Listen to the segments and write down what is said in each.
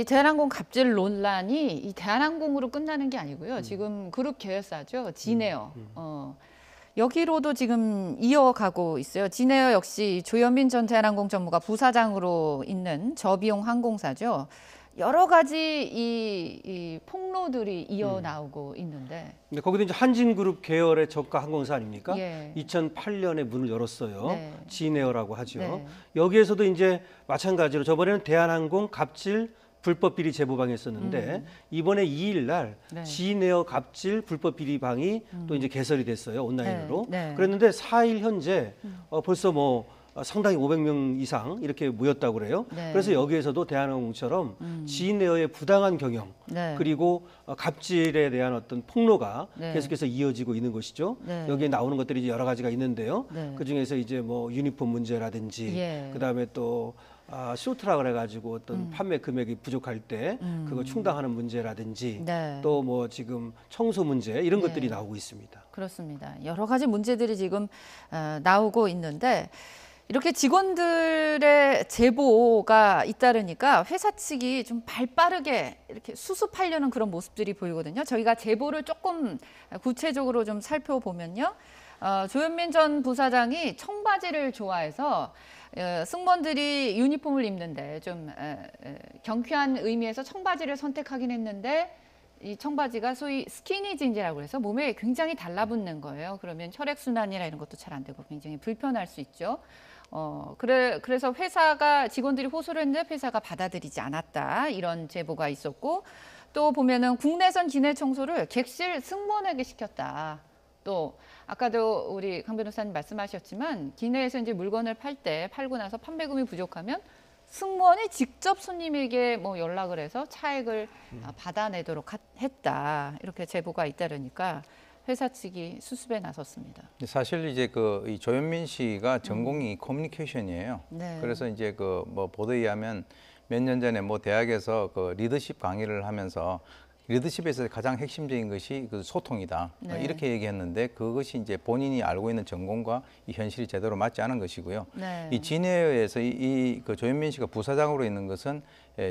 대한항공 갑질 논란이 이 대한항공으로 끝나는 게 아니고요. 지금 그룹 계열사죠. 진에어. 여기로도 지금 이어가고 있어요. 진에어 역시 조현민 전 대한항공 전무가 부사장으로 있는 저비용 항공사죠. 여러 가지 이 폭로들이 이어 나오고 있는데. 근데 거기도 이제 한진그룹 계열의 저가 항공사 아닙니까? 예. 2008년에 문을 열었어요. 네. 진에어라고 하죠. 네. 여기에서도 이제 마찬가지로 저번에는 대한항공 갑질 불법 비리 제보방이 있었는데 이번에 2일 날 네. 진에어 갑질 불법 비리방이 또 이제 개설이 됐어요. 온라인으로. 네. 네. 그랬는데 4일 현재 벌써 뭐 상당히 500명 이상 이렇게 모였다고 그래요. 네. 그래서 여기에서도 대한항공처럼 진에어의 부당한 경영 네. 그리고 갑질에 대한 어떤 폭로가 네. 계속해서 이어지고 있는 것이죠. 네. 여기에 나오는 것들이 이제 여러 가지가 있는데요. 네. 그 중에서 이제 뭐 유니폼 문제라든지 예. 그다음에 또 쇼트라 그래가지고 어떤 판매 금액이 부족할 때 그거 충당하는 문제라든지 네. 또 뭐 지금 청소 문제 이런 네. 것들이 나오고 있습니다. 그렇습니다. 여러 가지 문제들이 지금 나오고 있는데 이렇게 직원들의 제보가 잇따르니까 회사 측이 좀 발빠르게 이렇게 수습하려는 그런 모습들이 보이거든요. 저희가 제보를 조금 구체적으로 좀 살펴보면요. 조현민 전 부사장이 청바지를 좋아해서 승무원들이 유니폼을 입는데 좀 경쾌한 의미에서 청바지를 선택하긴 했는데 이 청바지가 소위 스키니진이라고 해서 몸에 굉장히 달라붙는 거예요. 그러면 혈액순환이나 이런 것도 잘 안 되고 굉장히 불편할 수 있죠. 그래서 회사가 직원들이 호소를 했는데 회사가 받아들이지 않았다. 이런 제보가 있었고 또 보면은 국내선 기내 청소를 객실 승무원에게 시켰다. 또 아까도 우리 강 변호사님 말씀하셨지만 기내에서 이제 물건을 팔고 나서 판매금이 부족하면 승무원이 직접 손님에게 뭐 연락을 해서 차액을 받아내도록 했다. 이렇게 제보가 잇따르니까 회사 측이 수습에 나섰습니다. 사실 이제 이 조현민 씨가 전공이 커뮤니케이션이에요. 네. 그래서 이제 뭐 보도에 의하면 몇 년 전에 뭐 대학에서 리더십 강의를 하면서 리더십에서 가장 핵심적인 것이 소통이다. 네. 이렇게 얘기했는데 그것이 이제 본인이 알고 있는 전공과 이 현실이 제대로 맞지 않은 것이고요. 네. 이 진에어에서 그 조현민 씨가 부사장으로 있는 것은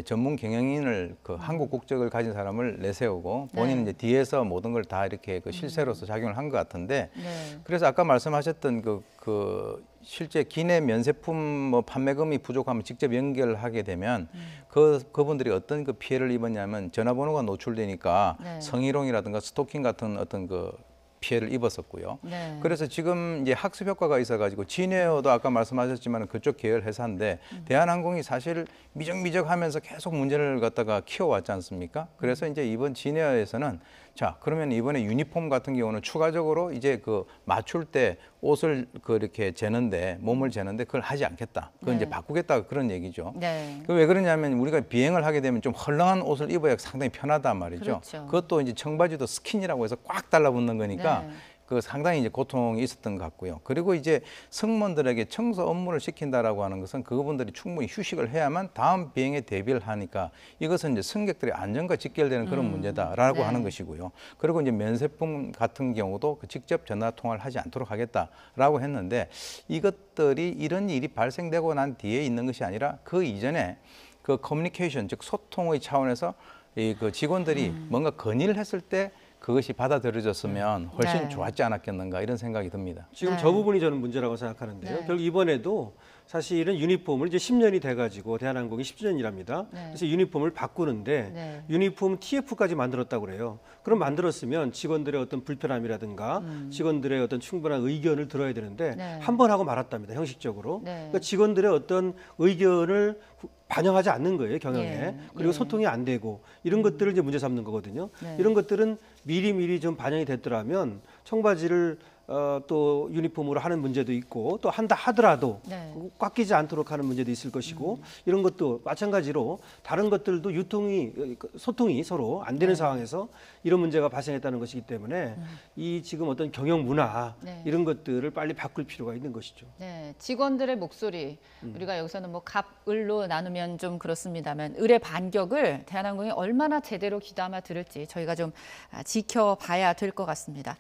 전문 경영인을 한국 국적을 가진 사람을 내세우고 본인은 네. 이제 뒤에서 모든 걸 다 이렇게 실세로서 작용을 한 것 같은데 네. 그래서 아까 말씀하셨던 실제 기내 면세품 뭐 판매금이 부족하면 직접 연결하게 되면 그분들이 어떤 피해를 입었냐면 전화번호가 노출되니까 네. 성희롱이라든가 스토킹 같은 어떤 피해를 입었었고요. 네. 그래서 지금 이제 학습 효과가 있어가지고 진에어도 아까 말씀하셨지만 그쪽 계열 회사인데 대한항공이 사실 미적미적하면서 계속 문제를 갖다가 키워왔지 않습니까? 그래서 이제 이번 진에어에서는 자 그러면 이번에 유니폼 같은 경우는 추가적으로 이제 맞출 때 옷을 이렇게 재는데 몸을 재는데 그걸 하지 않겠다. 그건 네. 이제 바꾸겠다 그런 얘기죠. 네. 왜 그러냐면 우리가 비행을 하게 되면 좀 헐렁한 옷을 입어야 상당히 편하단 말이죠. 그렇죠. 그것도 이제 청바지도 스킨이라고 해서 꽉 달라붙는 거니까 네. 상당히 이제 고통이 있었던 것 같고요. 그리고 이제 승무원들에게 청소 업무를 시킨다라고 하는 것은 그분들이 충분히 휴식을 해야만 다음 비행에 대비를 하니까 이것은 이제 승객들의 안전과 직결되는 그런 문제다라고 네. 하는 것이고요. 그리고 이제 면세품 같은 경우도 직접 전화 통화를 하지 않도록 하겠다라고 했는데 이것들이 이런 일이 발생되고 난 뒤에 있는 것이 아니라 그 이전에 커뮤니케이션 즉 소통의 차원에서 그 직원들이 뭔가 건의를 했을 때 그것이 받아들여졌으면 훨씬 네. 좋았지 않았겠는가 이런 생각이 듭니다. 지금 네. 저 부분이 저는 문제라고 생각하는데요. 네. 결국 이번에도 사실은 유니폼을 이제 10년이 돼가지고 대한항공이 10주년이랍니다. 네. 그래서 유니폼을 바꾸는데 네. 유니폼 TF까지 만들었다고 그래요. 그럼 만들었으면 직원들의 어떤 불편함이라든가 직원들의 어떤 충분한 의견을 들어야 되는데 네. 한 번 하고 말았답니다. 형식적으로. 네. 그러니까 직원들의 어떤 의견을 반영하지 않는 거예요, 경영에. 예. 그리고 예. 소통이 안 되고 이런 것들을 이제 문제 삼는 거거든요. 네. 이런 것들은 미리미리 좀 반영이 됐더라면 청바지를 또 유니폼으로 하는 문제도 있고 또 한다 하더라도 네. 꽉 끼지 않도록 하는 문제도 있을 것이고 이런 것도 마찬가지로 다른 것들도 소통이 서로 안 되는 네. 상황에서 이런 문제가 발생했다는 것이기 때문에 이 지금 어떤 경영 문화 네. 이런 것들을 빨리 바꿀 필요가 있는 것이죠. 네, 직원들의 목소리 우리가 여기서는 뭐 갑을로 나누면 좀 그렇습니다만 을의 반격을 대한항공이 얼마나 제대로 귀담아 들을지 저희가 좀 지켜봐야 될 것 같습니다.